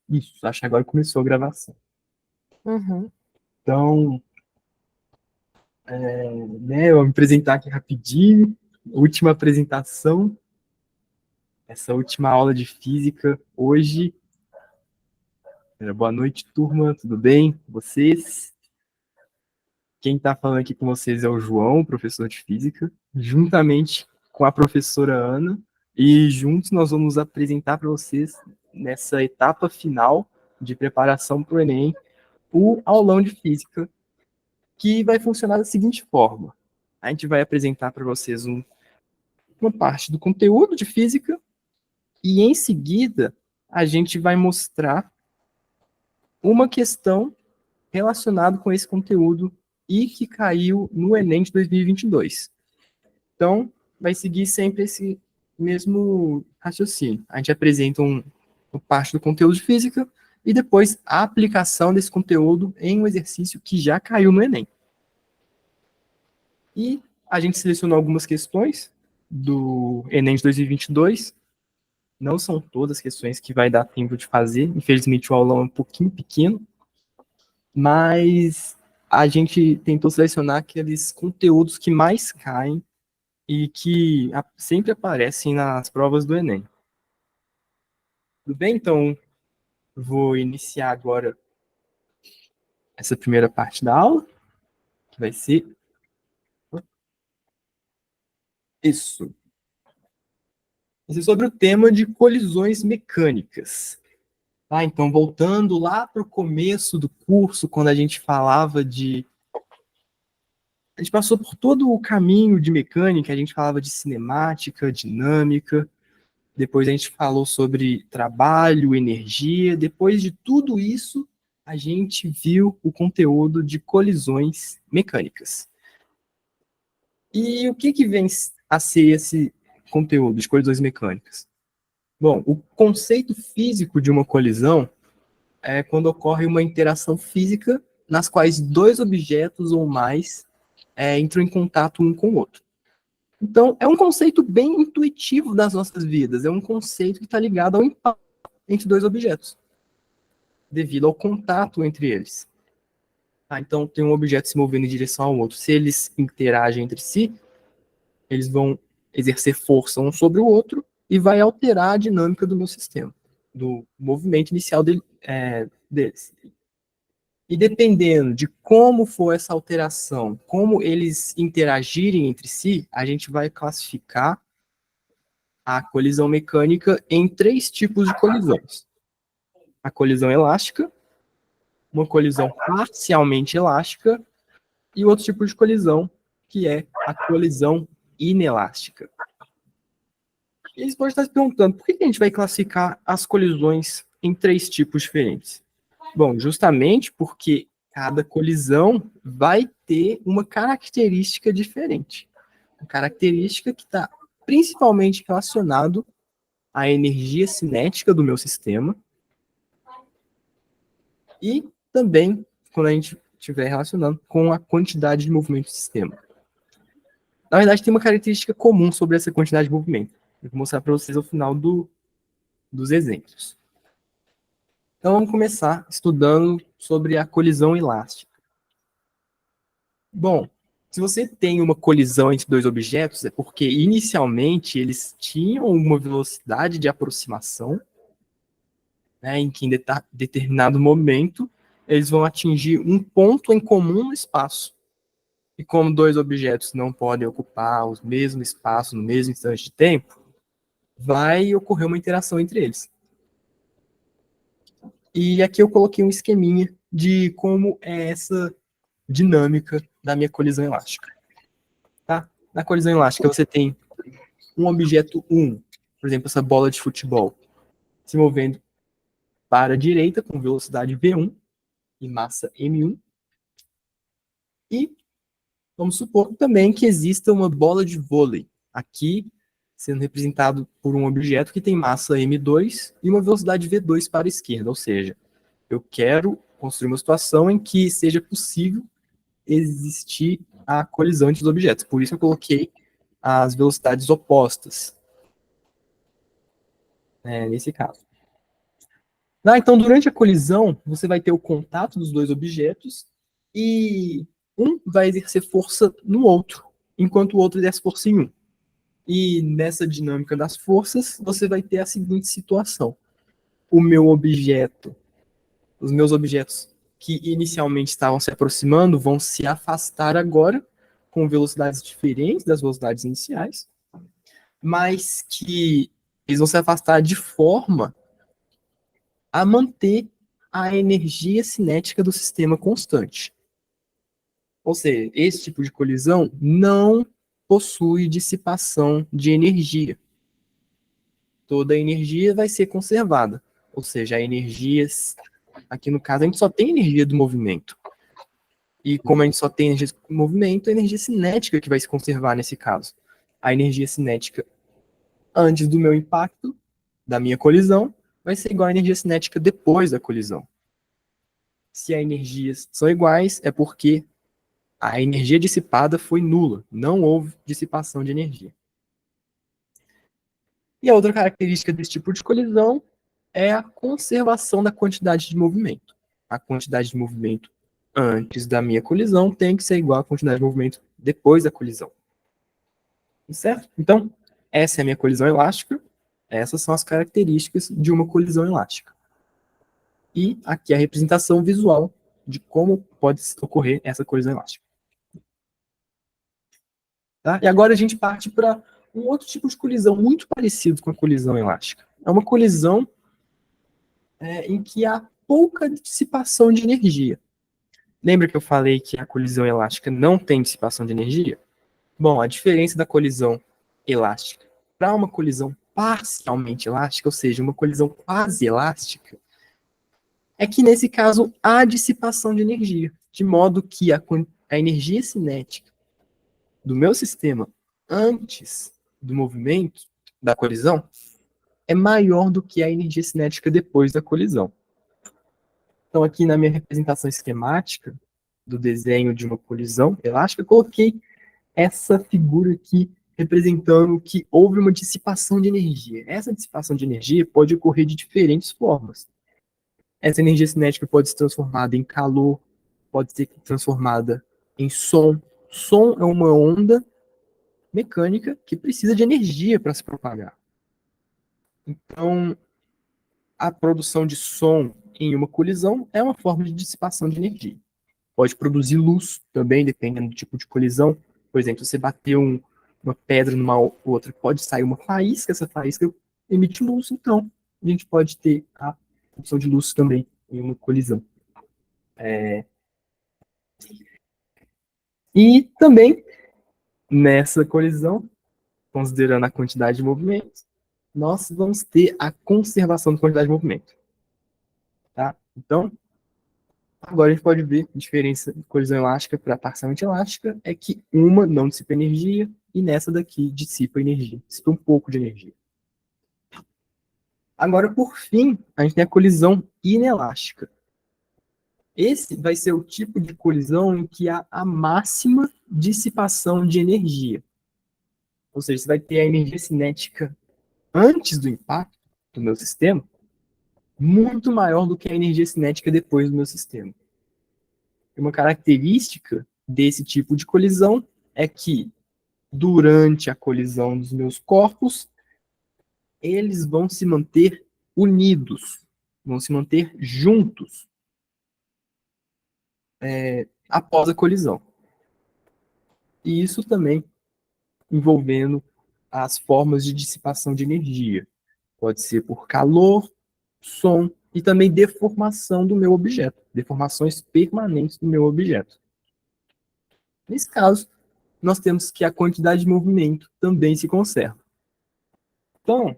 Isso, acho que agora começou a gravação. Uhum. Então, eu vou me apresentar aqui rapidinho. Última apresentação, essa última aula de física hoje. Boa noite, turma, tudo bem com vocês? Quem está falando aqui com vocês é o João, professor de física, juntamente com a professora Ana, e juntos nós vamos apresentar para vocês, nessa etapa final de preparação para o Enem, o aulão de física, que vai funcionar da seguinte forma. A gente vai apresentar para vocês uma parte do conteúdo de física e, em seguida, a gente vai mostrar uma questão relacionada com esse conteúdo e que caiu no Enem de 2022. Então, vai seguir sempre esse mesmo raciocínio. A gente apresenta uma parte do conteúdo de física e depois a aplicação desse conteúdo em um exercício que já caiu no Enem. E a gente selecionou algumas questões do Enem de 2022. Não são todas as questões que vai dar tempo de fazer. Infelizmente, o aulão é um pouquinho pequeno. Mas a gente tentou selecionar aqueles conteúdos que mais caem e que sempre aparecem nas provas do Enem. Tudo bem? Então, vou iniciar agora essa primeira parte da aula, que vai ser isso. Vai ser sobre o tema de colisões mecânicas. Tá, então, voltando lá para o começo do curso, quando a gente falava de... A gente passou por todo o caminho de mecânica, a gente falava de cinemática, dinâmica, depois a gente falou sobre trabalho, energia, depois de tudo isso, a gente viu o conteúdo de colisões mecânicas. E o que vem a ser esse conteúdo de colisões mecânicas? Bom, o conceito físico de uma colisão é quando ocorre uma interação física nas quais dois objetos ou mais entram em contato um com o outro. Então, é um conceito bem intuitivo das nossas vidas, é um conceito que está ligado ao impacto entre dois objetos, devido ao contato entre eles. Então, tem um objeto se movendo em direção ao outro. Se eles interagem entre si, eles vão exercer força um sobre o outro e vai alterar a dinâmica do meu sistema, do movimento inicial deles. E dependendo de como for essa alteração, como eles interagirem entre si, a gente vai classificar a colisão mecânica em três tipos de colisões. A colisão elástica, uma colisão parcialmente elástica e outro tipo de colisão, que é a colisão inelástica. E eles podem estar se perguntando, por que a gente vai classificar as colisões em três tipos diferentes? Bom, justamente porque cada colisão vai ter uma característica diferente. Uma característica que está principalmente relacionado à energia cinética do meu sistema e também quando a gente estiver relacionando com a quantidade de movimento do sistema. Na verdade, tem uma característica comum sobre essa quantidade de movimento. Eu vou mostrar para vocês ao final dos exemplos. Então, vamos começar estudando sobre a colisão elástica. Bom, se você tem uma colisão entre dois objetos, é porque inicialmente eles tinham uma velocidade de aproximação, né, em que em determinado momento eles vão atingir um ponto em comum no espaço. E como dois objetos não podem ocupar o mesmo espaço no mesmo instante de tempo, vai ocorrer uma interação entre eles. E aqui eu coloquei um esqueminha de como é essa dinâmica da minha colisão elástica. Tá? Na colisão elástica você tem um objeto 1, por exemplo, essa bola de futebol, se movendo para a direita com velocidade v1 e massa m1. E vamos supor também que exista uma bola de vôlei, aqui sendo representado por um objeto que tem massa m2 e uma velocidade v2 para a esquerda, ou seja, eu quero construir uma situação em que seja possível existir a colisão entre os objetos. Por isso eu coloquei as velocidades opostas, nesse caso. Então, durante a colisão, você vai ter o contato dos dois objetos e um vai exercer força no outro, enquanto o outro exerce força em um. E nessa dinâmica das forças, você vai ter a seguinte situação. O meu objeto, os meus objetos que inicialmente estavam se aproximando vão se afastar agora, com velocidades diferentes das velocidades iniciais, mas que eles vão se afastar de forma a manter a energia cinética do sistema constante. Ou seja, esse tipo de colisão não possui dissipação de energia. Toda a energia vai ser conservada. Ou seja, a energia, aqui no caso, a gente só tem energia do movimento. E como a gente só tem energia do movimento, é a energia cinética que vai se conservar nesse caso. A energia cinética antes do meu impacto, da minha colisão, vai ser igual à energia cinética depois da colisão. Se as energias são iguais, é porque a energia dissipada foi nula, não houve dissipação de energia. E a outra característica desse tipo de colisão é a conservação da quantidade de movimento. A quantidade de movimento antes da minha colisão tem que ser igual à quantidade de movimento depois da colisão. Certo? Então, essa é a minha colisão elástica. Essas são as características de uma colisão elástica. E aqui a representação visual de como pode ocorrer essa colisão elástica. Tá? E agora a gente parte para um outro tipo de colisão muito parecido com a colisão elástica. É uma colisão em que há pouca dissipação de energia. Lembra que eu falei que a colisão elástica não tem dissipação de energia? Bom, a diferença da colisão elástica para uma colisão parcialmente elástica, ou seja, uma colisão quase elástica, é que nesse caso há dissipação de energia, de modo que a energia cinética do meu sistema antes do movimento da colisão é maior do que a energia cinética depois da colisão. Então, aqui na minha representação esquemática do desenho de uma colisão elástica, eu coloquei essa figura aqui representando que houve uma dissipação de energia. Essa dissipação de energia pode ocorrer de diferentes formas. Essa energia cinética pode ser transformada em calor, pode ser transformada em som. Som é uma onda mecânica que precisa de energia para se propagar. Então, a produção de som em uma colisão é uma forma de dissipação de energia. Pode produzir luz também, dependendo do tipo de colisão. Por exemplo, se você bater uma pedra numa outra, pode sair uma faísca, essa faísca emite luz, então a gente pode ter a produção de luz também em uma colisão. E também, nessa colisão, considerando a quantidade de movimentos, nós vamos ter a conservação da quantidade de movimento. Tá? Então, agora a gente pode ver a diferença de colisão elástica para parcialmente elástica é que uma não dissipa energia e nessa daqui dissipa energia, dissipa um pouco de energia. Agora, por fim, a gente tem a colisão inelástica. Esse vai ser o tipo de colisão em que há a máxima dissipação de energia. Ou seja, você vai ter a energia cinética antes do impacto do meu sistema muito maior do que a energia cinética depois do meu sistema. Uma característica desse tipo de colisão é que, durante a colisão dos meus corpos, eles vão se manter unidos, vão se manter juntos após a colisão. E isso também envolvendo as formas de dissipação de energia. Pode ser por calor, som e também deformação do meu objeto, deformações permanentes do meu objeto. Nesse caso, nós temos que a quantidade de movimento também se conserva. Então,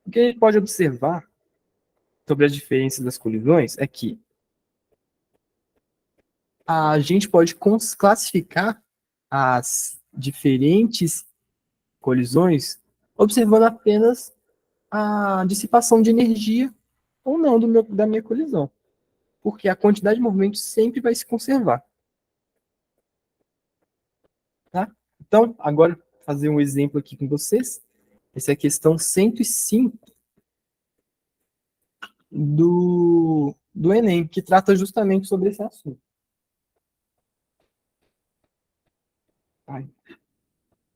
o que a gente pode observar sobre as diferenças das colisões é que a gente pode classificar as diferentes colisões observando apenas a dissipação de energia ou não da minha colisão, porque a quantidade de movimento sempre vai se conservar. Tá? Então, agora fazer um exemplo aqui com vocês. Essa é a questão 105. do Enem, que trata justamente sobre esse assunto. Ai,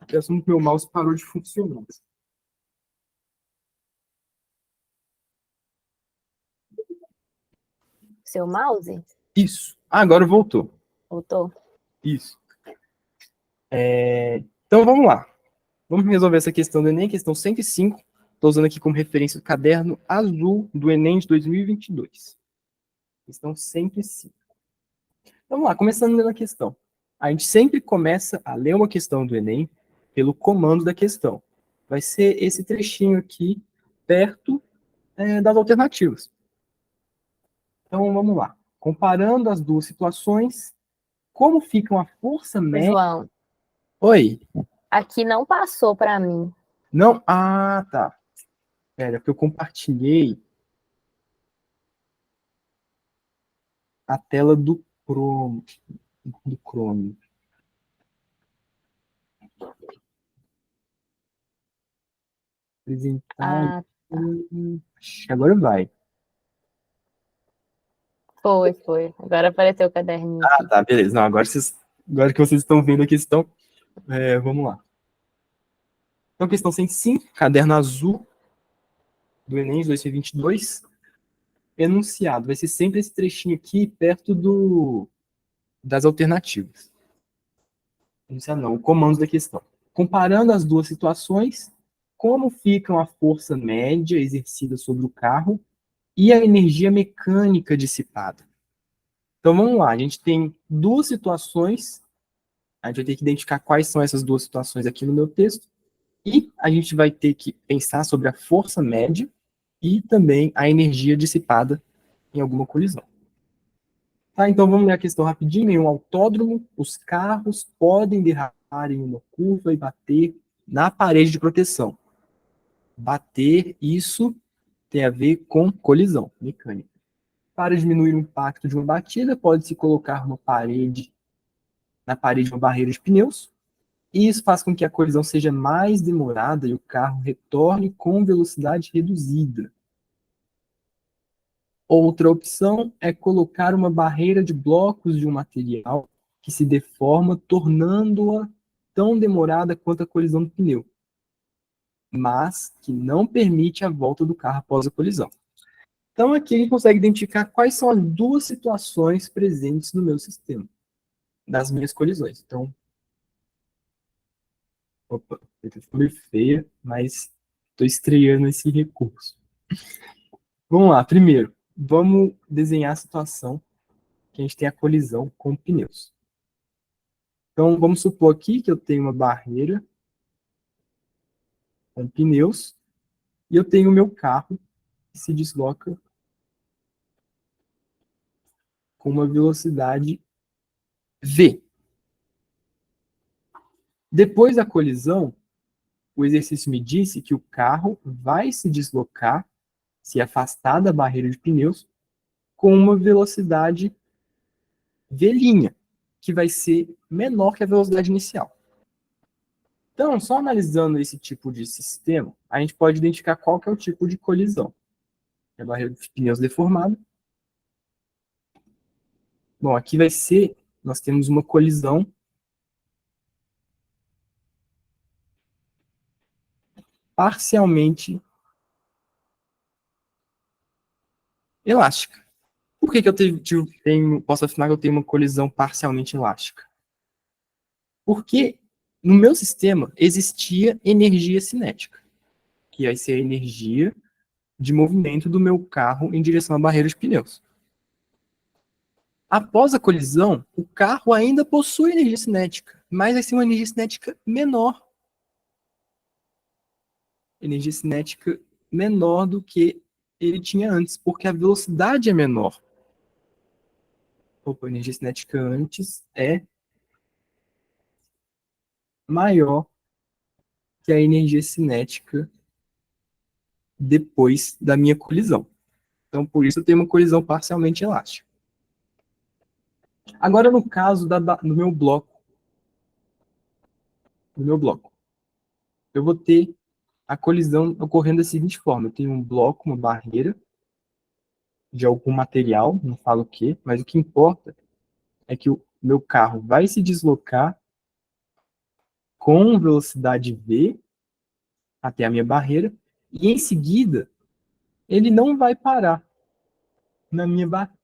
eu assumo que meu mouse parou de funcionar. Seu mouse? Isso. Agora voltou. Voltou? Isso. Então vamos lá. Vamos resolver essa questão do Enem, questão 105. Estou usando aqui como referência o caderno azul do Enem de 2022. Questão 105. Vamos lá, começando lendo a questão. A gente sempre começa a ler uma questão do Enem pelo comando da questão. Vai ser esse trechinho aqui, perto das alternativas. Então vamos lá. Comparando as duas situações, como ficam a força média. João, Oi? aqui não passou para mim. Não? Ah, tá. Pera, porque eu compartilhei a tela do Chrome. Do Chrome. Apresentar. Ah, tá. Acho que agora vai. Foi. Agora apareceu o caderninho Ah, aqui. tá, beleza. Não, agora que vocês estão vendo a questão, vamos lá. Então, questão 105, caderno azul do Enem de 2022, enunciado. Vai ser sempre esse trechinho aqui, perto das alternativas. Enunciado não, o comando da questão. Comparando as duas situações, como ficam a força média exercida sobre o carro e a energia mecânica dissipada. Então, vamos lá. A gente tem duas situações. A gente vai ter que identificar quais são essas duas situações aqui no meu texto. E a gente vai ter que pensar sobre a força média e também a energia dissipada em alguma colisão. Tá, então vamos ler a questão rapidinho. Em um autódromo, os carros podem derrapar em uma curva e bater na parede de proteção. Bater, isso tem a ver com colisão mecânica. Para diminuir o impacto de uma batida, pode-se colocar na parede uma barreira de pneus, e isso faz com que a colisão seja mais demorada e o carro retorne com velocidade reduzida. Outra opção é colocar uma barreira de blocos de um material que se deforma, tornando-a tão demorada quanto a colisão do pneu, mas que não permite a volta do carro após a colisão. Então aqui a gente consegue identificar quais são as duas situações presentes no meu sistema, das minhas colisões. Então, opa, ficou meio feia, mas estou estreando esse recurso. Vamos lá, primeiro, vamos desenhar a situação que a gente tem a colisão com pneus. Então, vamos supor aqui que eu tenho uma barreira com pneus e eu tenho o meu carro que se desloca com uma velocidade v. Depois da colisão, o exercício me disse que o carro vai se deslocar, se afastar da barreira de pneus, com uma velocidade v', que vai ser menor que a velocidade inicial. Então, só analisando esse tipo de sistema, a gente pode identificar qual que é o tipo de colisão. É a barreira de pneus deformada. Bom, aqui vai ser, nós temos uma colisão parcialmente elástica. Por que eu posso afirmar que eu tenho uma colisão parcialmente elástica? Porque no meu sistema existia energia cinética, que vai ser a energia de movimento do meu carro em direção à barreira de pneus. Após a colisão, o carro ainda possui energia cinética, mas vai ser uma energia cinética menor. Energia cinética menor do que ele tinha antes, porque a velocidade é menor. Opa, a energia cinética antes é maior que a energia cinética depois da minha colisão. Então, por isso eu tenho uma colisão parcialmente elástica. Agora, no caso do meu bloco, eu vou ter a colisão ocorrendo da seguinte forma: eu tenho um bloco, uma barreira, de algum material, não falo o que, mas o que importa é que o meu carro vai se deslocar com velocidade v até a minha barreira, e em seguida ele não vai parar na minha barreira.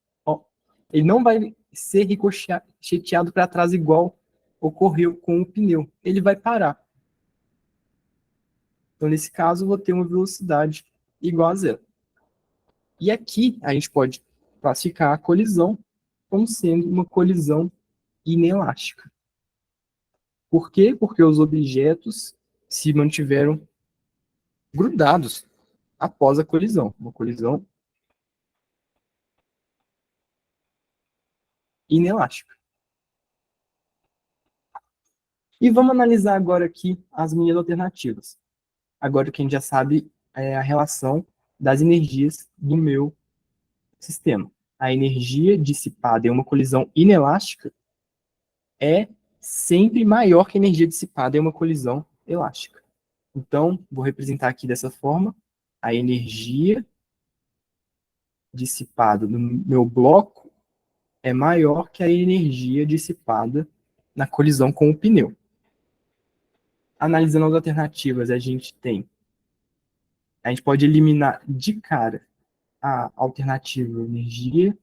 Ele não vai ser ricocheteado para trás igual ocorreu com o pneu. Ele vai parar. Então, nesse caso, eu vou ter uma velocidade igual a zero. E aqui a gente pode classificar a colisão como sendo uma colisão inelástica. Por quê? Porque os objetos se mantiveram grudados após a colisão. Uma colisão inelástica. E vamos analisar agora aqui as minhas alternativas. Agora que a gente já sabe a relação das energias do meu sistema. A energia dissipada em uma colisão inelástica é sempre maior que a energia dissipada em uma colisão elástica. Então, vou representar aqui dessa forma: a energia dissipada no meu bloco é maior que a energia dissipada na colisão com o pneu. Analisando as alternativas, a gente pode eliminar de cara a alternativa energia,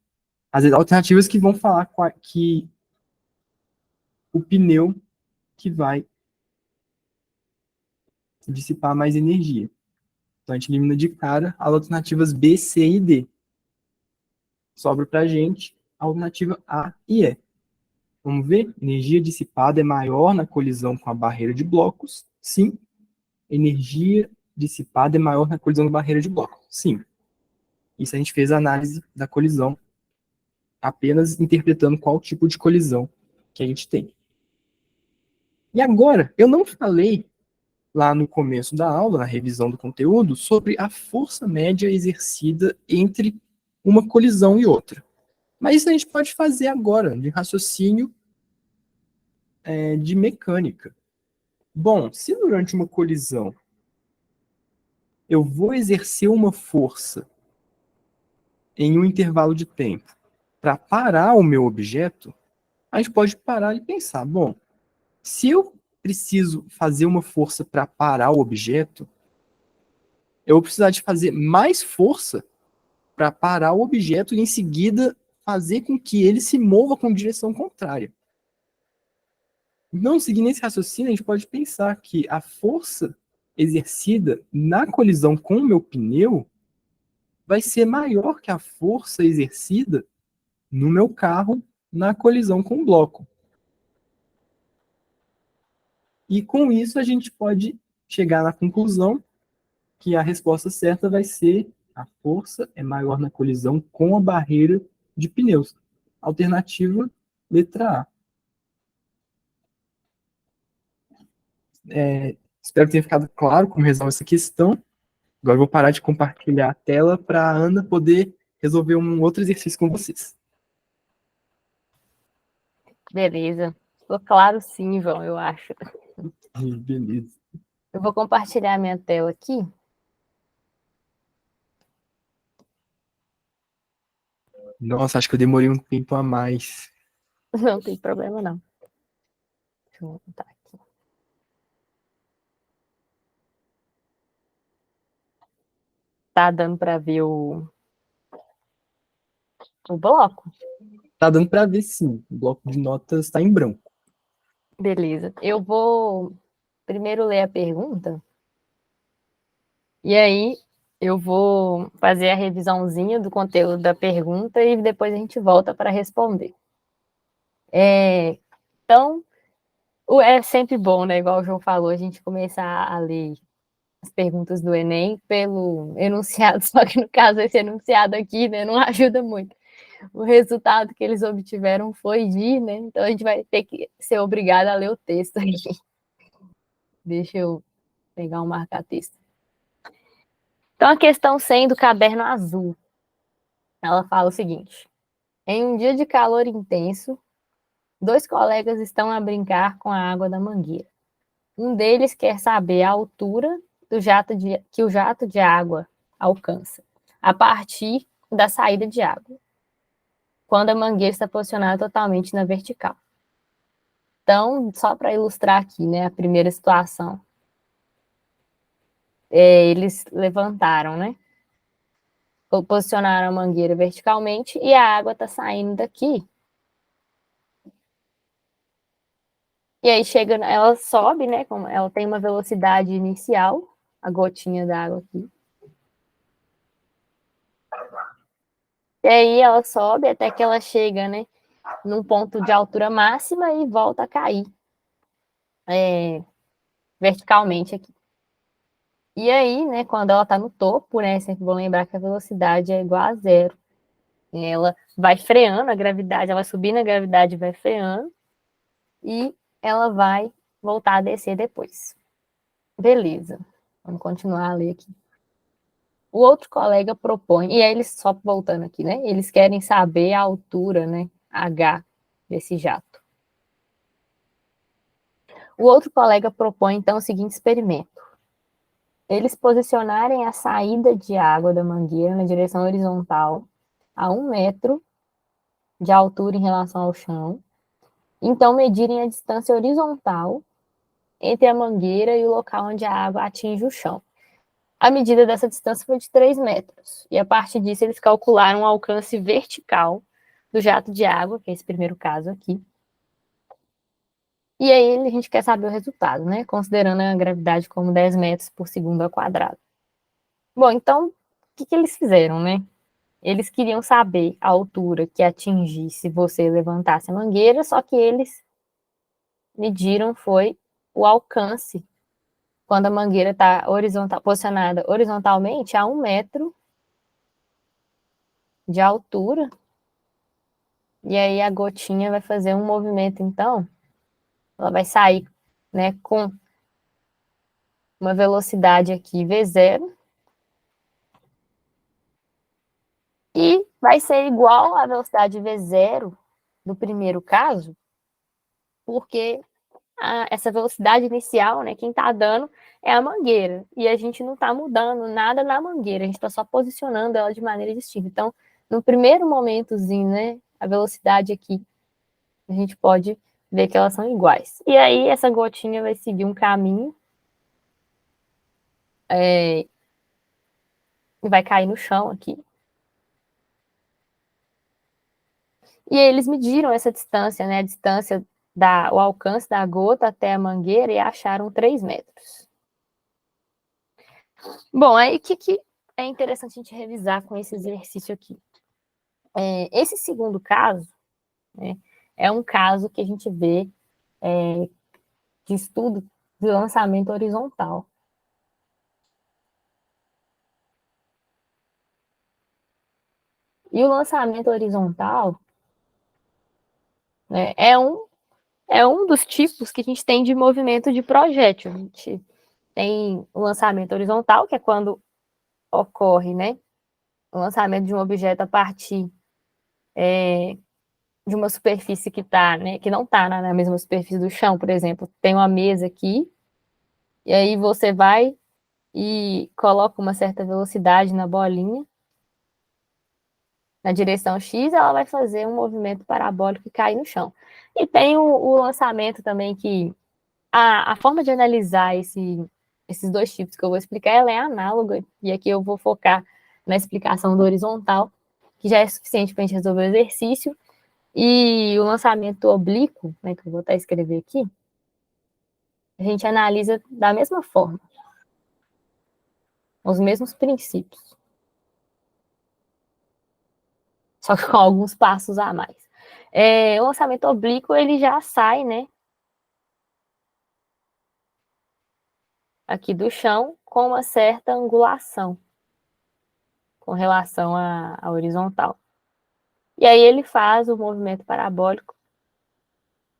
as alternativas que vão falar que o pneu que vai dissipar mais energia. Então a gente elimina de cara as alternativas B, C e D. Sobra para a gente a alternativa A e E. Vamos ver? Energia dissipada é maior na colisão com a barreira de blocos? Sim. Energia dissipada é maior na colisão com a barreira de blocos? Sim. Isso a gente fez a análise da colisão, apenas interpretando qual tipo de colisão que a gente tem. E agora, eu não falei lá no começo da aula, na revisão do conteúdo, sobre a força média exercida entre uma colisão e outra. Mas isso a gente pode fazer agora, de raciocínio de mecânica. Bom, se durante uma colisão eu vou exercer uma força em um intervalo de tempo para parar o meu objeto, a gente pode parar e pensar, bom, se eu preciso fazer uma força para parar o objeto, eu vou precisar de fazer mais força para parar o objeto e em seguida fazer com que ele se mova com direção contrária. Então, seguindo esse raciocínio, a gente pode pensar que a força exercida na colisão com o meu pneu vai ser maior que a força exercida no meu carro na colisão com o bloco. E com isso a gente pode chegar na conclusão que a resposta certa vai ser a força é maior na colisão com a barreira de pneus. Alternativa, letra A. Espero que tenha ficado claro como resolve essa questão. Agora eu vou parar de compartilhar a tela para a Ana poder resolver um outro exercício com vocês. Beleza. Ficou claro sim, João, eu acho. Beleza. Eu vou compartilhar minha tela aqui. Nossa, acho que eu demorei um tempo a mais. Não tem problema, não. Deixa eu botar aqui. Tá dando para ver o bloco? Tá dando para ver sim. O bloco de notas está em branco. Beleza. Eu vou primeiro ler a pergunta. E aí eu vou fazer a revisãozinha do conteúdo da pergunta e depois a gente volta para responder. Então, é sempre bom, né? Igual o João falou, a gente começar a ler as perguntas do Enem pelo enunciado, só que no caso esse enunciado aqui, né, não ajuda muito. O resultado que eles obtiveram foi de, né? Então a gente vai ter que ser obrigado a ler o texto aqui. Deixa eu pegar um marca-texto. Então a questão 100 do caderno azul, ela fala o seguinte: em um dia de calor intenso, dois colegas estão a brincar com a água da mangueira. Um deles quer saber a altura que o jato de água alcança, a partir da saída de água, quando a mangueira está posicionada totalmente na vertical. Então, só para ilustrar aqui, né, a primeira situação, eles levantaram, né, posicionaram a mangueira verticalmente e a água está saindo daqui. E aí chega, ela sobe, né, como ela tem uma velocidade inicial, a gotinha d'água aqui. E aí ela sobe até que ela chega, né, num ponto de altura máxima e volta a cair verticalmente aqui. E aí, né, quando ela está no topo, né, sempre vou lembrar que a velocidade é igual a zero. Ela vai freando a gravidade, ela vai subindo a gravidade, vai freando, e ela vai voltar a descer depois. Beleza. Vamos continuar a ler aqui. O outro colega propõe, e aí eles, só voltando aqui, né? Eles querem saber a altura, né? H desse jato. O outro colega propõe, então, o seguinte experimento. Eles posicionarem a saída de água da mangueira na direção horizontal a 1 metro de altura em relação ao chão. Então, medirem a distância horizontal entre a mangueira e o local onde a água atinge o chão. A medida dessa distância foi de 3 metros. E a partir disso, eles calcularam o alcance vertical do jato de água, que é esse primeiro caso aqui. E aí a gente quer saber o resultado, né? Considerando a gravidade como 10 metros por segundo ao quadrado. Bom, então, o que eles fizeram, né? Eles queriam saber a altura que atingisse se você levantasse a mangueira, só que eles mediram foi o alcance quando a mangueira está posicionada horizontalmente a 1 metro de altura. E aí a gotinha vai fazer um movimento, então, ela vai sair, né, com uma velocidade aqui V0 e vai ser igual à velocidade V0 do primeiro caso, porque essa velocidade inicial, né, quem está dando é a mangueira, e a gente não está mudando nada na mangueira, a gente está só posicionando ela de maneira distinta. Então, no primeiro momentozinho, né, a velocidade aqui, a gente pode ver que elas são iguais. E aí, essa gotinha vai seguir um caminho e vai cair no chão aqui. E aí, eles mediram essa distância, né, a distância, o alcance da gota até a mangueira, e acharam 3 metros. Bom, aí o que é interessante a gente revisar com esse exercício aqui? Esse segundo caso, né, é um caso que a gente vê de estudo de lançamento horizontal. E o lançamento horizontal, né, é um dos tipos que a gente tem de movimento de projétil. A gente tem o lançamento horizontal, que é quando ocorre, né, o lançamento de um objeto a partir de uma superfície que tá, né, que não está na mesma superfície do chão, por exemplo. Tem uma mesa aqui, e aí você vai e coloca uma certa velocidade na bolinha, na direção X, ela vai fazer um movimento parabólico e cair no chão. E tem o lançamento também, que a forma de analisar esses dois tipos que eu vou explicar, ela é análoga, e aqui eu vou focar na explicação do horizontal, que já é suficiente para a gente resolver o exercício, e o lançamento oblíquo, né, que eu vou até escrever aqui, a gente analisa da mesma forma, os mesmos princípios, só que com alguns passos a mais. O lançamento oblíquo, ele já sai, né, aqui do chão, com uma certa angulação com relação à horizontal. E aí ele faz o movimento parabólico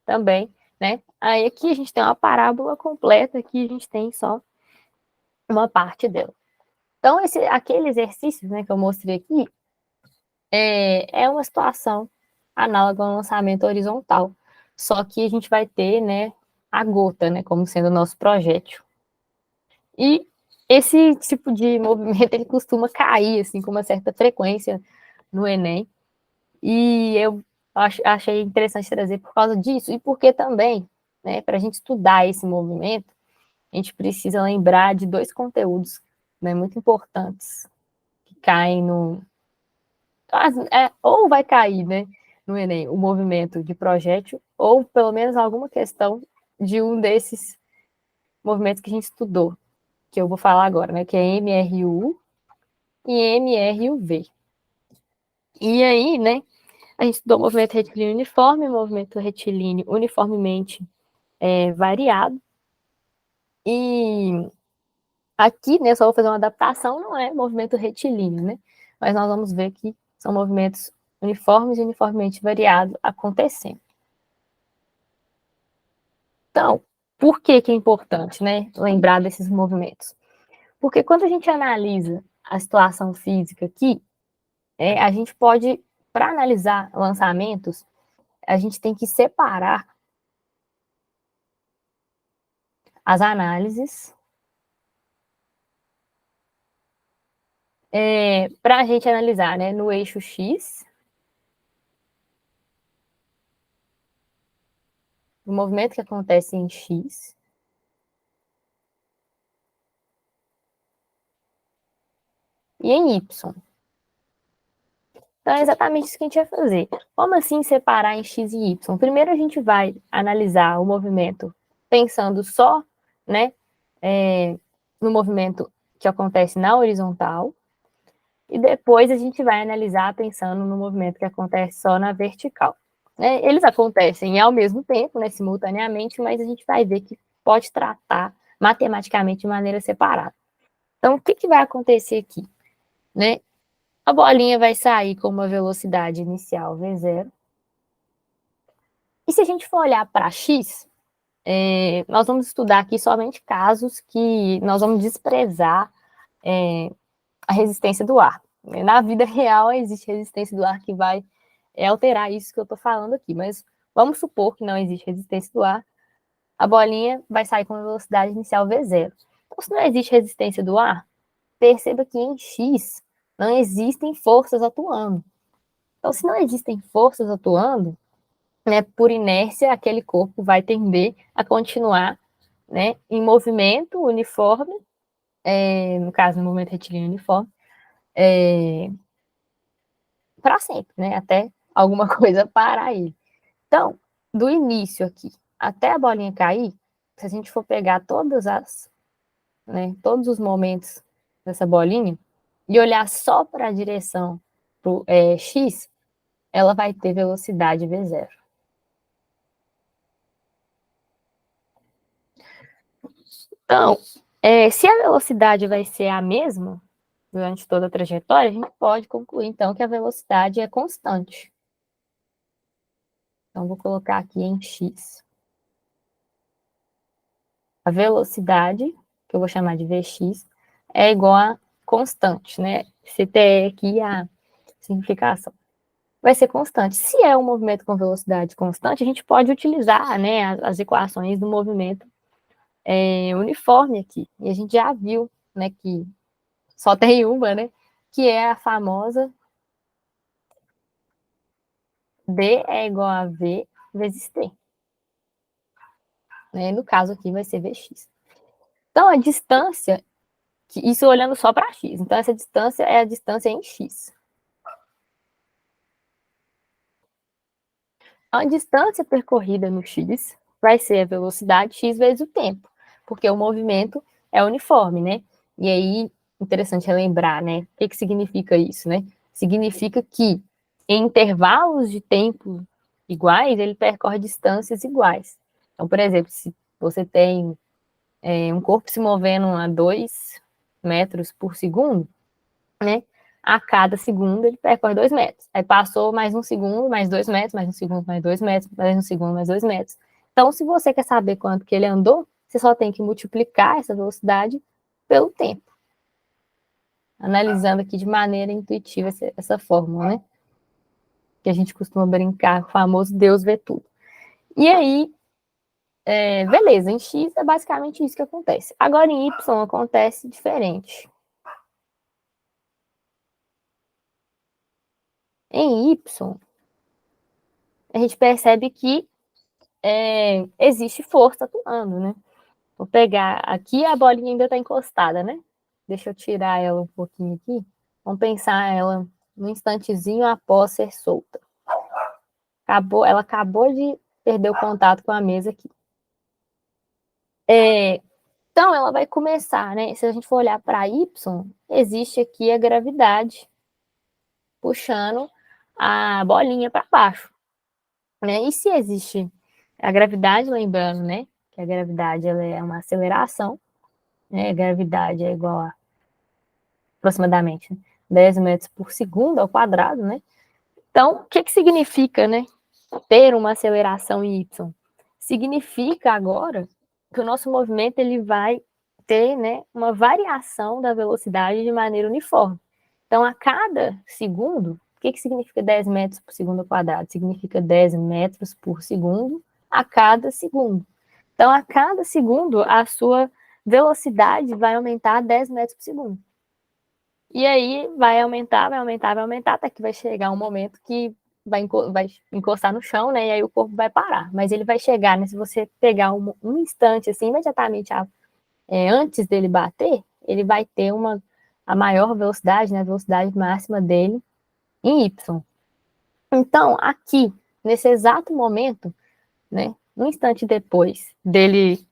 também, né? Aí aqui a gente tem uma parábola completa, aqui a gente tem só uma parte dela. Então, aquele exercício, né, que eu mostrei aqui, é uma situação análoga ao lançamento horizontal, só que a gente vai ter, né, a gota, né, como sendo o nosso projétil. E esse tipo de movimento ele costuma cair assim com uma certa frequência no Enem. E eu achei interessante trazer por causa disso, e porque também, né, para a gente estudar esse movimento, a gente precisa lembrar de dois conteúdos, né, muito importantes, que caem no... ou vai cair, né, no Enem, o movimento de projétil, ou pelo menos alguma questão de um desses movimentos que a gente estudou, que eu vou falar agora, né, que é MRU e MRUV. E aí, né, a gente estudou o movimento retilíneo uniforme, movimento retilíneo uniformemente variado. E aqui, né, só vou fazer uma adaptação, não é movimento retilíneo, né? Mas nós vamos ver que são movimentos uniformes e uniformemente variados acontecendo. Então, por que que é importante, né, lembrar desses movimentos? Porque quando a gente analisa a situação física aqui, a gente pode, para analisar lançamentos, a gente tem que separar as análises para a gente analisar, né, no eixo X, o movimento que acontece em X, e em Y. Então, é exatamente isso que a gente vai fazer. Como assim separar em X e Y? Primeiro, a gente vai analisar o movimento pensando só, né, no movimento que acontece na horizontal, e depois a gente vai analisar pensando no movimento que acontece só na vertical. Né? Eles acontecem ao mesmo tempo, né, simultaneamente, mas a gente vai ver que pode tratar matematicamente de maneira separada. Então, o que, que vai acontecer aqui? Né? A bolinha vai sair com uma velocidade inicial V0. E se a gente for olhar para X, nós vamos estudar aqui somente casos que nós vamos desprezar a resistência do ar. Na vida real, existe resistência do ar que vai alterar isso que eu estou falando aqui, mas vamos supor que não existe resistência do ar, a bolinha vai sair com uma velocidade inicial V0. Então, se não existe resistência do ar, perceba que em X não existem forças atuando. Então, se não existem forças atuando, né, por inércia, aquele corpo vai tender a continuar, né, em movimento uniforme, no caso, no movimento retilíneo uniforme, para sempre, né, até alguma coisa parar ele. Então, do início aqui até a bolinha cair, se a gente for pegar todos os momentos dessa bolinha e olhar só para a direção pro, X, ela vai ter velocidade V0. Então, se a velocidade vai ser a mesma durante toda a trajetória, a gente pode concluir, então, que a velocidade é constante. Então, vou colocar aqui em x. A velocidade, que eu vou chamar de Vx, é igual a constante, né? CTE aqui a simplificação. Vai ser constante. Se é um movimento com velocidade constante, a gente pode utilizar, né, as equações do movimento uniforme aqui. E a gente já viu, né, que só tem uma, né, que é a famosa D é igual a V vezes T. Né? No caso aqui vai ser Vx. Então, a distância, isso olhando só para x, então essa distância é a distância em x. A distância percorrida no x vai ser a velocidade x vezes o tempo, porque o movimento é uniforme, né? E aí, interessante relembrar, né? O que significa isso, né? Significa que em intervalos de tempo iguais, ele percorre distâncias iguais. Então, por exemplo, se você tem um corpo se movendo a 2 metros por segundo, né? A cada segundo ele percorre 2 metros. Aí passou mais um segundo, mais 2 metros, mais um segundo, mais 2 metros, mais um segundo, mais 2 metros. Então, se você quer saber quanto que ele andou, você só tem que multiplicar essa velocidade pelo tempo. Analisando aqui de maneira intuitiva essa fórmula, né? Que a gente costuma brincar, o famoso Deus vê tudo. E aí, Beleza, em X é basicamente isso que acontece. Agora em Y acontece diferente. Em Y, a gente percebe que existe força atuando, né? Vou pegar aqui, a bolinha ainda está encostada, né? Deixa eu tirar ela um pouquinho aqui. Vamos pensar ela no instantezinho após ser solta. Ela acabou de perder o contato com a mesa aqui. Então, ela vai começar, né? Se a gente for olhar para Y, existe aqui a gravidade puxando a bolinha para baixo, né? E se existe a gravidade, lembrando, né? Que a gravidade ela é uma aceleração, né? A gravidade é igual a aproximadamente 10 metros por segundo ao quadrado, né? Então, o que significa, né? Ter uma aceleração em Y? Significa agora que o nosso movimento ele vai ter, né, uma variação da velocidade de maneira uniforme. Então, a cada segundo, o que significa 10 metros por segundo ao quadrado? Significa 10 metros por segundo a cada segundo. Então, a cada segundo, a sua velocidade vai aumentar 10 metros por segundo. E aí vai aumentar, vai aumentar, vai aumentar, até que vai chegar um momento que vai encostar no chão, né? E aí o corpo vai parar. Mas ele vai chegar, né? Se você pegar um instante, assim, imediatamente antes dele bater, ele vai ter a maior velocidade, né? A velocidade máxima dele em Y. Então, aqui, nesse exato momento, né? Um instante depois dele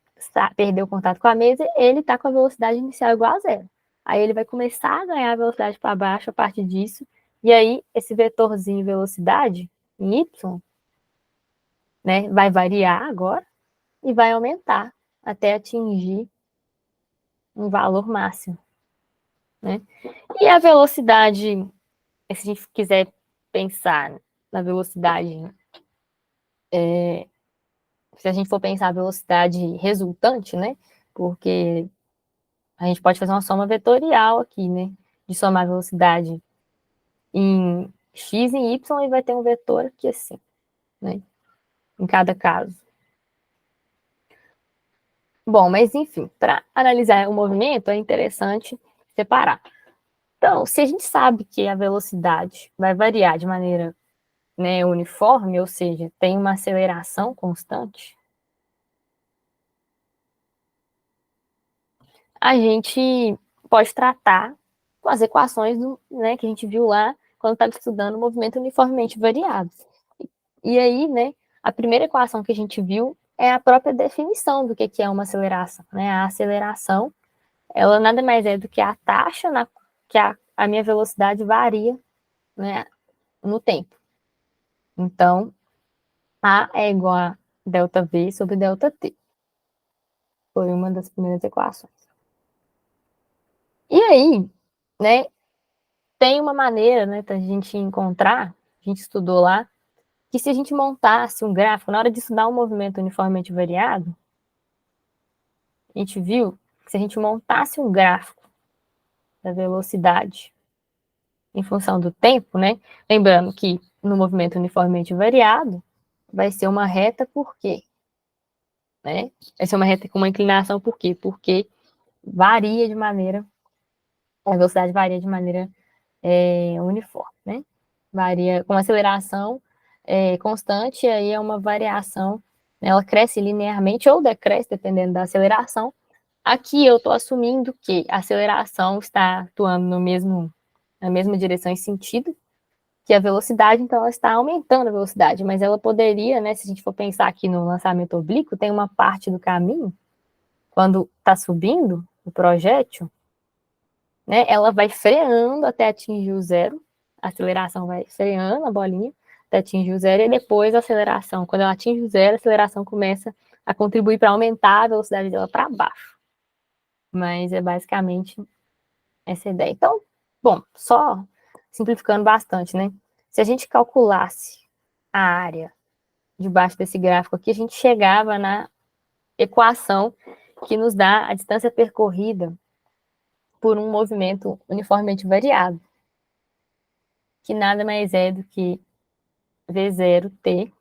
perder o contato com a mesa, ele está com a velocidade inicial igual a zero. Aí ele vai começar a ganhar velocidade para baixo a partir disso, e aí esse vetorzinho velocidade em Y, né, vai variar agora e vai aumentar até atingir um valor máximo, né? E a velocidade, se a gente quiser pensar na velocidade, se a gente for pensar a velocidade resultante, né? Porque a gente pode fazer uma soma vetorial aqui, né? De somar a velocidade em x e y e vai ter um vetor aqui assim, né? Em cada caso. Bom, mas enfim, para analisar o movimento é interessante separar. Então, se a gente sabe que a velocidade vai variar de maneira, né, uniforme, ou seja, tem uma aceleração constante, a gente pode tratar com as equações né, que a gente viu lá quando estava estudando o movimento uniformemente variado. E aí, né, a primeira equação que a gente viu é a própria definição do que é uma aceleração. Né? A aceleração, ela nada mais é do que a taxa que a minha velocidade varia, né, no tempo. Então, A é igual a ΔV sobre ΔT. Foi uma das primeiras equações. E aí, né, tem uma maneira, né, da gente encontrar, a gente estudou lá, que se a gente montasse um gráfico, na hora de estudar um movimento uniformemente variado, a gente viu que se a gente montasse um gráfico da velocidade em função do tempo, né? Lembrando que no movimento uniformemente variado, vai ser uma reta por quê? Né? Vai ser uma reta com uma inclinação por quê? Porque a velocidade varia de maneira uniforme, né? Varia com aceleração constante, e aí é uma variação, né? Ela cresce linearmente ou decresce, dependendo da aceleração. Aqui eu estou assumindo que a aceleração está atuando na mesma direção e sentido que a velocidade, então ela está aumentando a velocidade, mas ela poderia, né, se a gente for pensar aqui no lançamento oblíquo, tem uma parte do caminho, quando está subindo o projétil, né, ela vai freando até atingir o zero, a aceleração vai freando a bolinha até atingir o zero, e depois a aceleração, quando ela atinge o zero, a aceleração começa a contribuir para aumentar a velocidade dela para baixo. Mas é basicamente essa ideia. Então, bom, só simplificando bastante, né? Se a gente calculasse a área debaixo desse gráfico aqui, a gente chegava na equação que nos dá a distância percorrida por um movimento uniformemente variado, que nada mais é do que V0T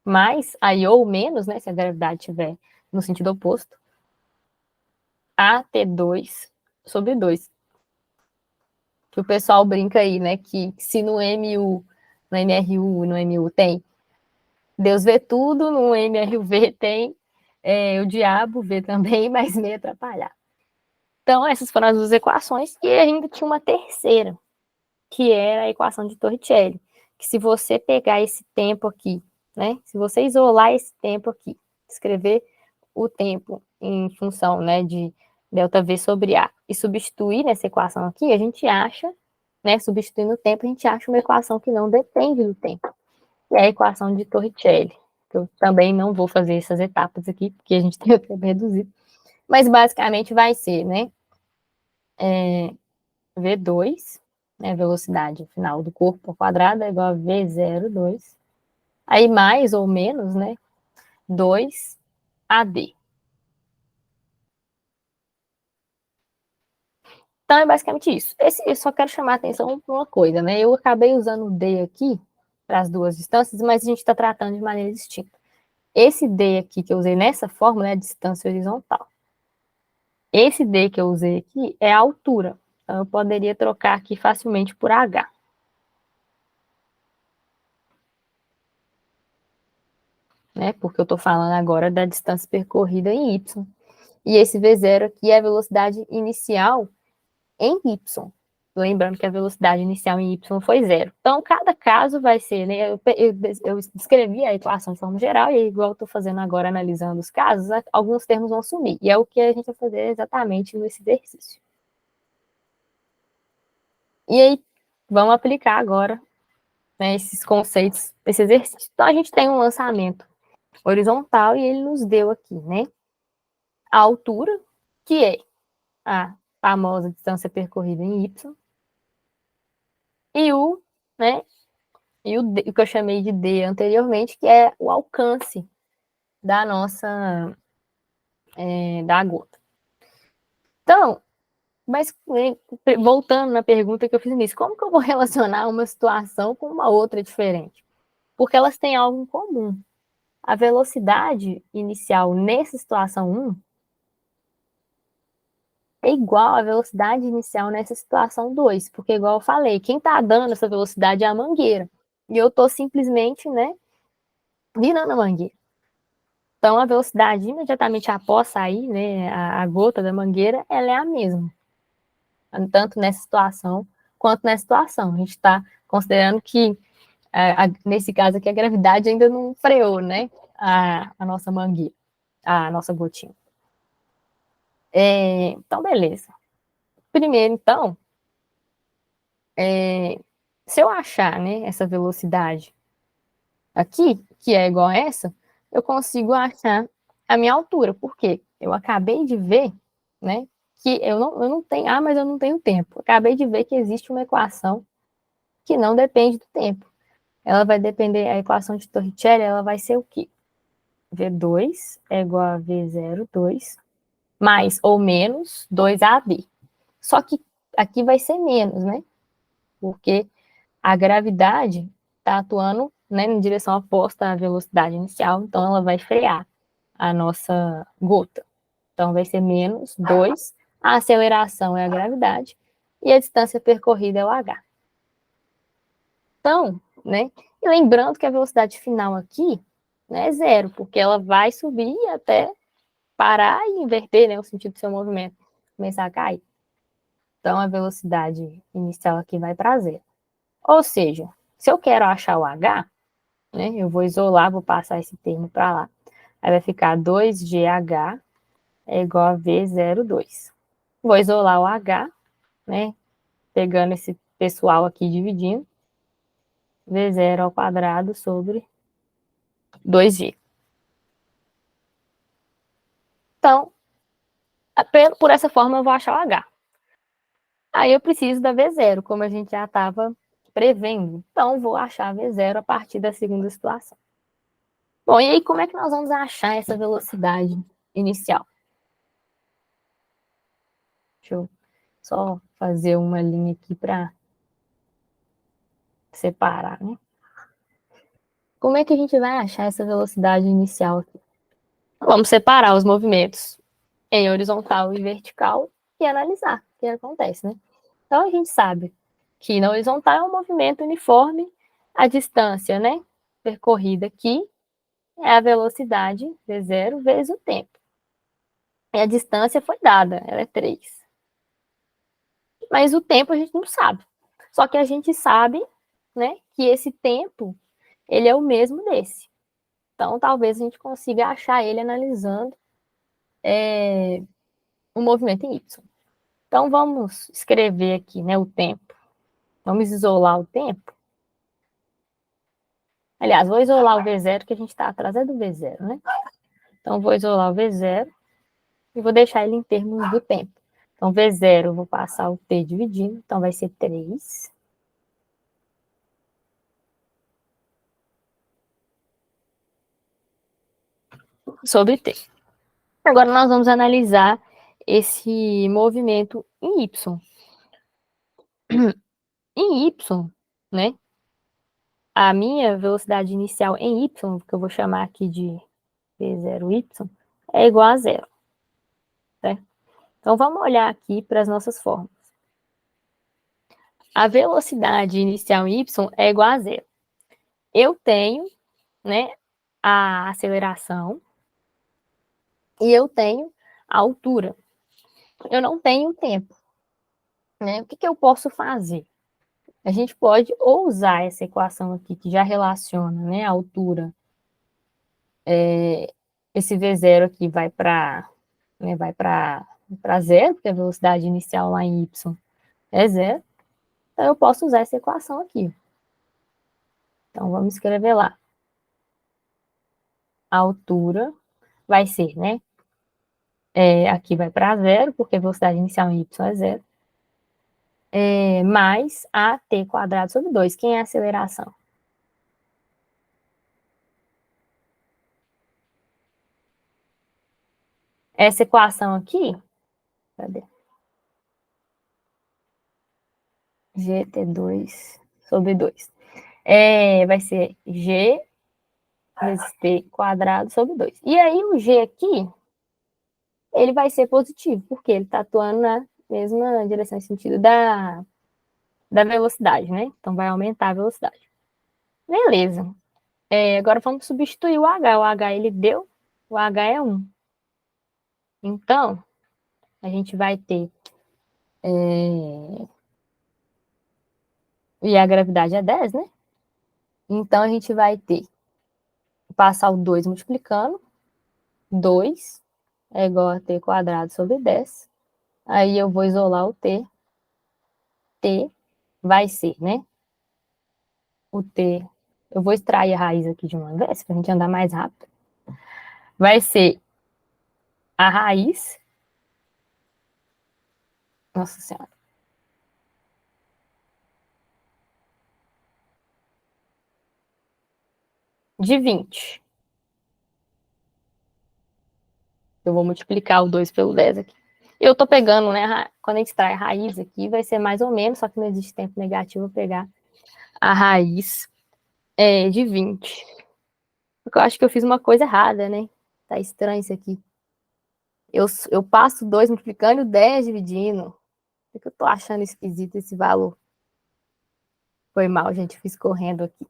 mais, aí ou menos, né, se a gravidade estiver no sentido oposto, AT2 sobre 2. Que o pessoal brinca aí, né, que se no MU, no MRU e no MU tem Deus vê tudo, no MRUV tem o diabo vê também, mas meio atrapalhar. Então, essas foram as duas equações, e ainda tinha uma terceira, que era a equação de Torricelli, que se você pegar esse tempo aqui, né, se você isolar esse tempo aqui, escrever o tempo em função, né, de ΔV sobre A, e substituir nessa equação aqui, a gente acha, né, substituindo o tempo, a gente acha uma equação que não depende do tempo, que é a equação de Torricelli. Eu também não vou fazer essas etapas aqui, porque a gente tem o tempo reduzido, mas basicamente vai ser, né, V2, né, velocidade final do corpo ao quadrado, é igual a V02, aí mais ou menos, né, 2AD. Então é basicamente isso. Eu só quero chamar a atenção para uma coisa, né, eu acabei usando o D aqui para as duas distâncias, mas a gente está tratando de maneira distinta. Esse D aqui que eu usei nessa fórmula é a distância horizontal. Esse D que eu usei aqui é a altura. Então, eu poderia trocar aqui facilmente por H. Né? Porque eu estou falando agora da distância percorrida em Y. E esse V0 aqui é a velocidade inicial em Y. Lembrando que a velocidade inicial em Y foi zero. Então, cada caso vai ser, né? Eu descrevi a equação de forma geral, e igual eu estou fazendo agora, analisando os casos, alguns termos vão sumir. E é o que a gente vai fazer exatamente nesse exercício. E aí, vamos aplicar agora, né, esses conceitos, esse exercício. Então, a gente tem um lançamento horizontal e ele nos deu aqui, né, a altura, que é a famosa distância percorrida em Y, e né, e o que eu chamei de D anteriormente, que é o alcance da nossa, da gota. Então, mas voltando na pergunta que eu fiz nisso, como que eu vou relacionar uma situação com uma outra diferente? Porque elas têm algo em comum. A velocidade inicial nessa situação 1 é igual à velocidade inicial nessa situação 2, porque igual eu falei, quem está dando essa velocidade é a mangueira. E eu estou simplesmente, né, virando a mangueira. Então, a velocidade imediatamente após sair, né, a gota da mangueira, ela é a mesma. Tanto nessa situação quanto nessa situação. A gente está considerando que, nesse caso aqui, a gravidade ainda não freou, né, a nossa mangueira, a nossa gotinha. Então, beleza. Primeiro, então, se eu achar, né, essa velocidade aqui, que é igual a essa, eu consigo achar a minha altura. Por quê? Eu acabei de ver, né, que eu não tenho, mas eu não tenho tempo. Acabei de ver que existe uma equação que não depende do tempo. Ela vai depender, a equação de Torricelli, ela vai ser o quê? V2 é igual a V02 mais ou menos 2AD. Só que aqui vai ser menos, né? Porque a gravidade está atuando, né, em direção oposta à velocidade inicial, então ela vai frear a nossa gota. Então vai ser menos 2, a aceleração é a gravidade e a distância percorrida é o h. Então, né, e lembrando que a velocidade final aqui, né, é zero, porque ela vai subir até parar e inverter, né, o sentido do seu movimento, começar a cair. Então a velocidade inicial aqui vai para zero. Ou seja, se eu quero achar o h, né, eu vou isolar, vou passar esse termo para lá. Aí vai ficar 2GH é igual a V02. Vou isolar o H, né, pegando esse pessoal aqui dividindo. V0 ao quadrado sobre 2G. Então, por essa forma eu vou achar o H. Aí eu preciso da V0, como a gente já estava prevendo. Então, vou achar a V0 a partir da segunda situação. Bom, e aí como é que nós vamos achar essa velocidade inicial? Deixa eu só fazer uma linha aqui para separar, né? Como é que a gente vai achar essa velocidade inicial aqui? Vamos separar os movimentos em horizontal e vertical e analisar o que acontece, né? Então, a gente sabe que na horizontal é um movimento uniforme, a distância, né, percorrida aqui é a velocidade, v0, vezes o tempo. E a distância foi dada, ela é 3. Mas o tempo a gente não sabe. Só que a gente sabe, né, que esse tempo, ele é o mesmo desse. Então, talvez a gente consiga achar ele analisando o movimento em y. Então, vamos escrever aqui, né, o tempo. Vamos isolar o tempo. Aliás, vou isolar o V0, que a gente está atrás do V0, né? Então, vou isolar o V0 e vou deixar ele em termos do tempo. Então, V0, eu vou passar o T dividindo, então vai ser 3 sobre T. Agora, nós vamos analisar esse movimento em Y. Em Y, né? A minha velocidade inicial em Y, que eu vou chamar aqui de V0Y, é igual a 0. Certo? Então, vamos olhar aqui para as nossas formas. A velocidade inicial em Y é igual a 0. Eu tenho, né, a aceleração e eu tenho a altura. Eu não tenho tempo. Né? O que eu posso fazer? A gente pode ou usar essa equação aqui, que já relaciona, né, a altura. Esse V0 aqui vai para, né, zero, porque a velocidade inicial lá em Y é zero. Então, eu posso usar essa equação aqui. Então, vamos escrever lá. A altura vai ser, né? Aqui vai para zero, porque a velocidade inicial em y é zero. Mais AT quadrado sobre 2. Quem é a aceleração? Essa equação aqui, cadê? GT2 sobre 2. Vai ser G vezes T quadrado sobre 2. E aí o G aqui, ele vai ser positivo, porque ele está atuando na mesma direção, em sentido da velocidade, né? Então vai aumentar a velocidade. Beleza. Agora vamos substituir o H. O H ele deu, o H é 1. Então, a gente vai ter... E a gravidade é 10, né? Então, a gente vai ter... Passar o 2 multiplicando. 2 é igual a t quadrado sobre 10. Aí eu vou isolar o t. T vai ser, né? O t... Eu vou extrair a raiz aqui de uma vez, para a gente andar mais rápido. Vai ser a raiz... Nossa Senhora. De 20. Eu vou multiplicar o 2 pelo 10 aqui. Eu tô pegando, né, quando a gente extrai a raiz aqui, vai ser mais ou menos, só que não existe tempo negativo, eu vou pegar a raiz de 20. Porque eu acho que eu fiz uma coisa errada, né? Tá estranho isso aqui. Eu passo 2 multiplicando e o 10 dividindo. Por que eu tô achando esquisito esse valor? Foi mal, gente, fiz correndo aqui.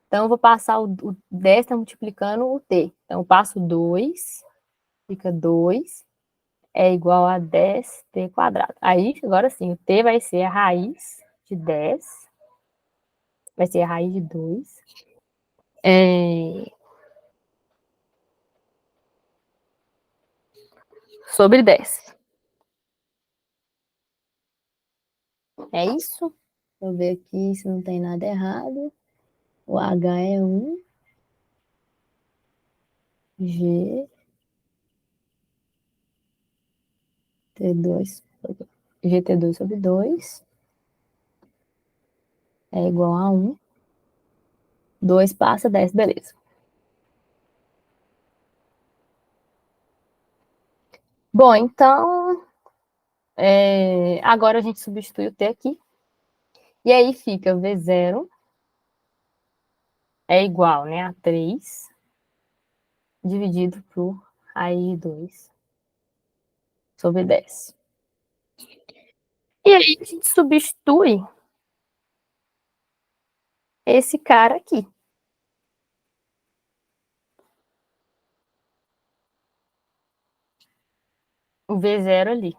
Então, eu vou passar o 10 tá multiplicando o t. Então, eu passo 2, fica 2. É igual a 10t quadrado. Aí, agora sim, o t vai ser a raiz de 10. Vai ser a raiz de 2. Sobre 10. É isso? Deixa eu ver aqui se não tem nada errado. O H é 1. G. T2. GT2 sobre 2. É igual a 1. 2 passa 10, beleza. Bom, então, agora a gente substitui o T aqui. E aí fica V0 é igual, né, a 3 dividido por raiz de 2 sobre 10. E aí a gente substitui esse cara aqui. O V0 ali.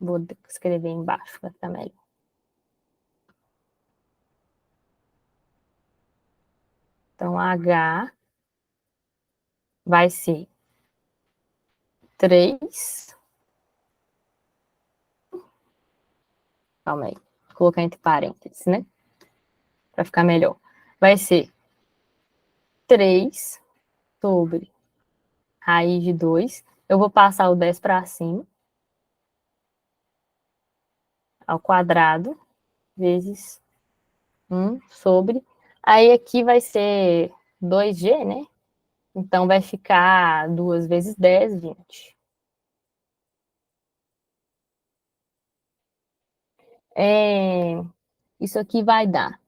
Vou escrever embaixo para ficar melhor. Então, H vai ser 3. Calma aí. Vou colocar entre parênteses, né? Para ficar melhor. Vai ser 3 sobre raiz de 2. Eu vou passar o 10 para cima. Ao quadrado, vezes 1 sobre. Aí aqui vai ser 2G, né? Então vai ficar 2 vezes 10, 20. Isso aqui vai dar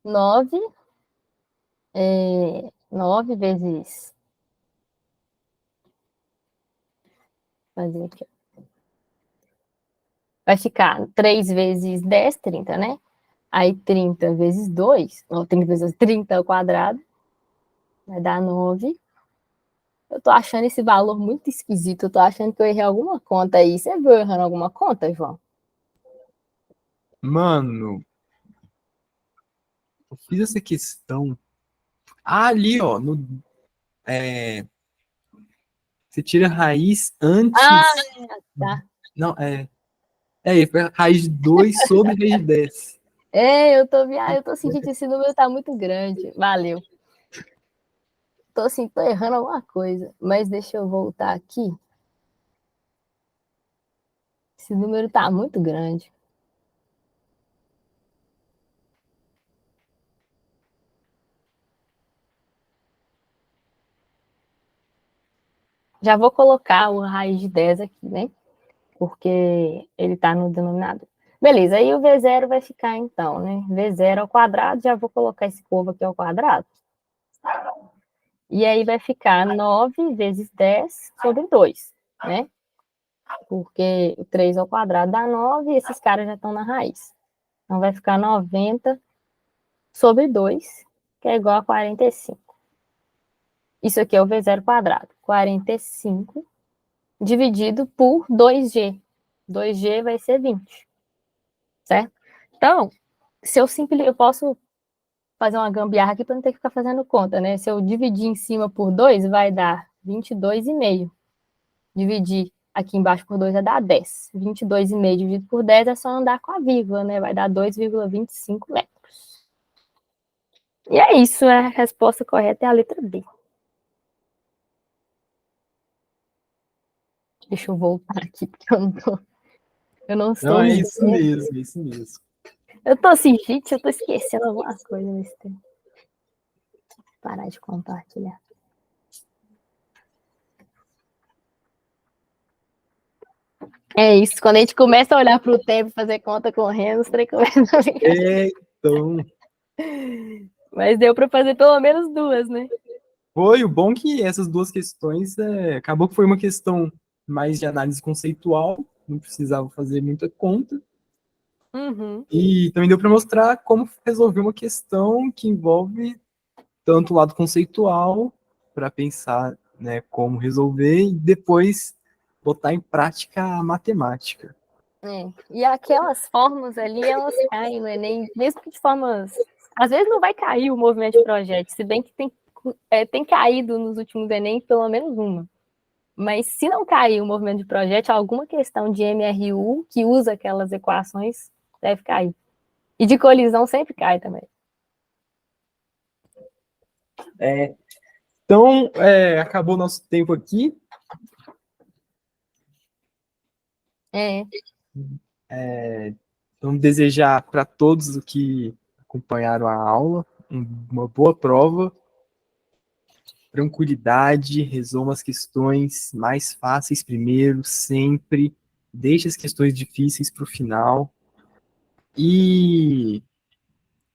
9. 9 vezes. Fazer aqui. Vai ficar 3 vezes 10, 30, né? Aí 30 vezes 2, ou 30 vezes 30 ao quadrado, vai dar 9. Eu tô achando esse valor muito esquisito, eu tô achando que eu errei alguma conta aí. Você viu errando alguma conta, João? Mano, eu fiz essa questão. Ah, ali, ó. Você tira a raiz Ah, antes. tá. Não, foi a raiz de 2 sobre raiz de 10. Eu tô sentindo que esse número tá muito grande. Valeu. Tô assim, tô errando alguma coisa. Mas deixa eu voltar aqui. Esse número tá muito grande. Já vou colocar o raiz de 10 aqui, né? Porque ele está no denominador. Beleza, aí o V0 vai ficar então, né? V0 ao quadrado, já vou colocar esse povo aqui ao quadrado. E aí vai ficar 9 vezes 10 sobre 2, né? Porque o 3 ao quadrado dá 9 e esses caras já estão na raiz. Então vai ficar 90 sobre 2, que é igual a 45. Isso aqui é o V0 quadrado. 45 dividido por 2G. 2G vai ser 20, certo? Então, se eu eu posso fazer uma gambiarra aqui para não ter que ficar fazendo conta, né? Se eu dividir em cima por 2, vai dar 22,5. Dividir aqui embaixo por 2 vai dar 10. 22,5 dividido por 10 é só andar com a vírgula, né? Vai dar 2,25 metros. E é isso, a resposta correta é a letra B. Deixa eu voltar aqui, porque eu não Não, estou é me isso vendo. mesmo, é isso mesmo. Eu tô assim, gente, eu tô esquecendo alguma coisa nesse tempo. Parar de compartilhar. É isso, quando a gente começa a olhar para o tempo e fazer conta correndo, os trem começam a ficar. Então, Mas deu para fazer pelo menos duas, né? foi o bom que essas duas questões acabou que foi uma questão mais de análise conceitual, não precisava fazer muita conta. Uhum. E também deu para mostrar como resolver uma questão que envolve tanto o lado conceitual, para pensar, né, como resolver, e depois botar em prática a matemática. É. E aquelas formas ali, elas caem no Enem, mesmo que de formas. Às vezes não vai cair o movimento de projeto, se bem que tem caído nos últimos Enem pelo menos uma. Mas se não cair o movimento de projeto, alguma questão de MRU que usa aquelas equações deve cair. E de colisão sempre cai também. Então, acabou nosso tempo aqui. É. Vamos desejar para todos o que acompanharam a aula uma boa prova, tranquilidade, resolva as questões mais fáceis primeiro, sempre. Deixe as questões difíceis para o final. E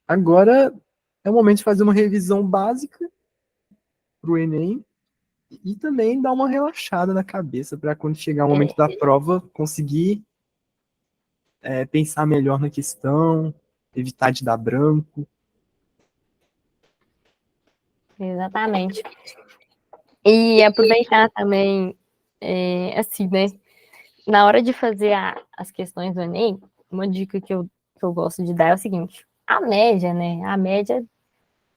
agora é o momento de fazer uma revisão básica para o Enem e também dar uma relaxada na cabeça para quando chegar o momento da prova conseguir pensar melhor na questão, evitar de dar branco. Exatamente. E aproveitar também, assim, né? Na hora de fazer as questões do Enem, uma dica que eu gosto de dar é o seguinte: a média, né? A média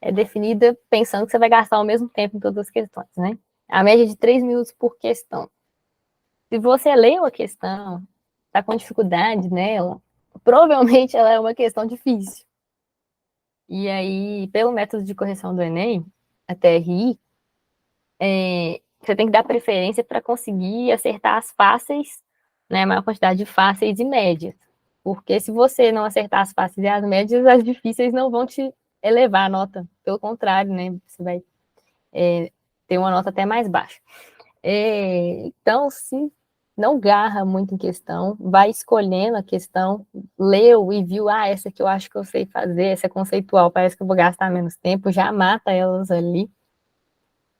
é definida pensando que você vai gastar o mesmo tempo em todas as questões, né? A média é de 3 minutos por questão. Se você leu a questão, está com dificuldade nela, provavelmente ela é uma questão difícil. E aí, pelo método de correção do Enem, a TRI, você tem que dar preferência para conseguir acertar as fáceis, né, a maior quantidade de fáceis e médias. Porque se você não acertar as fáceis e as médias, as difíceis não vão te elevar a nota. Pelo contrário, né, você vai ter uma nota até mais baixa. Então, se não garra muito em questão, vai escolhendo a questão, leu e viu, essa que eu acho que eu sei fazer, essa é conceitual, parece que eu vou gastar menos tempo, já mata elas ali,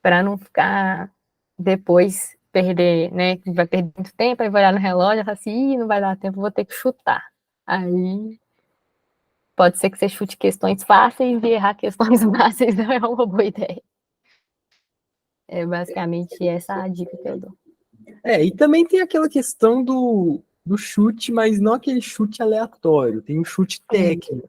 para não ficar depois perder, né? Vai perder muito tempo, aí vai olhar no relógio e fala assim, não vai dar tempo, vou ter que chutar. Aí pode ser que você chute questões fáceis e errar questões fáceis não é uma boa ideia. É basicamente essa a dica que eu dou. E também tem aquela questão do chute, mas não aquele chute aleatório, tem um chute técnico.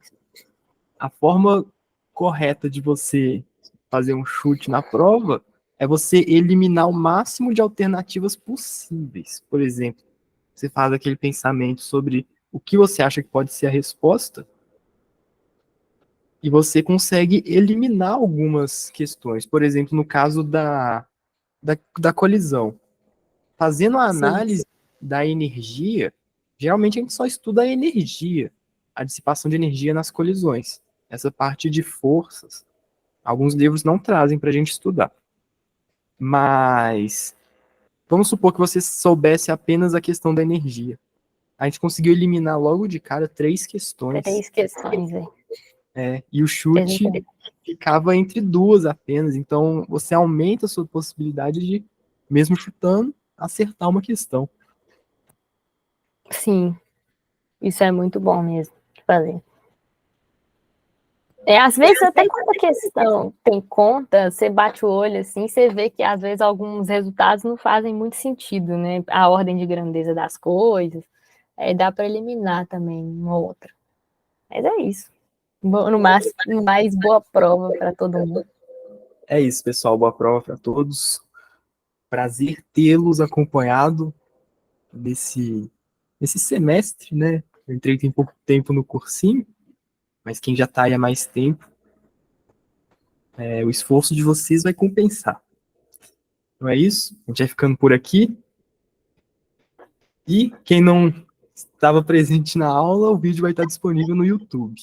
A forma correta de você fazer um chute na prova é você eliminar o máximo de alternativas possíveis. Por exemplo, você faz aquele pensamento sobre o que você acha que pode ser a resposta e você consegue eliminar algumas questões. Por exemplo, no caso da colisão. Fazendo a análise da energia, geralmente a gente só estuda a energia, a dissipação de energia nas colisões. Essa parte de forças, alguns livros não trazem para a gente estudar. Mas vamos supor que você soubesse apenas a questão da energia. A gente conseguiu eliminar logo de cara 3 questões. 3 questões, E o chute ficava entre 2 apenas. Então você aumenta a sua possibilidade de, mesmo chutando, acertar uma questão. Sim, isso é muito bom mesmo de fazer. Às vezes, até quando a questão tem conta, você bate o olho assim, você vê que às vezes alguns resultados não fazem muito sentido, né? A ordem de grandeza das coisas. Aí dá para eliminar também uma ou outra. Mas é isso. No mais boa prova para todo mundo. É isso, pessoal. Boa prova para todos. Prazer tê-los acompanhado nesse semestre, né? Eu entrei tem pouco tempo no cursinho, mas quem já está aí há mais tempo, o esforço de vocês vai compensar. Então é isso. A gente vai ficando por aqui. E quem não estava presente na aula, o vídeo vai estar disponível no YouTube.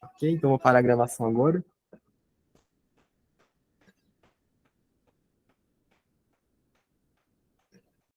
Ok? Então vou parar a gravação agora.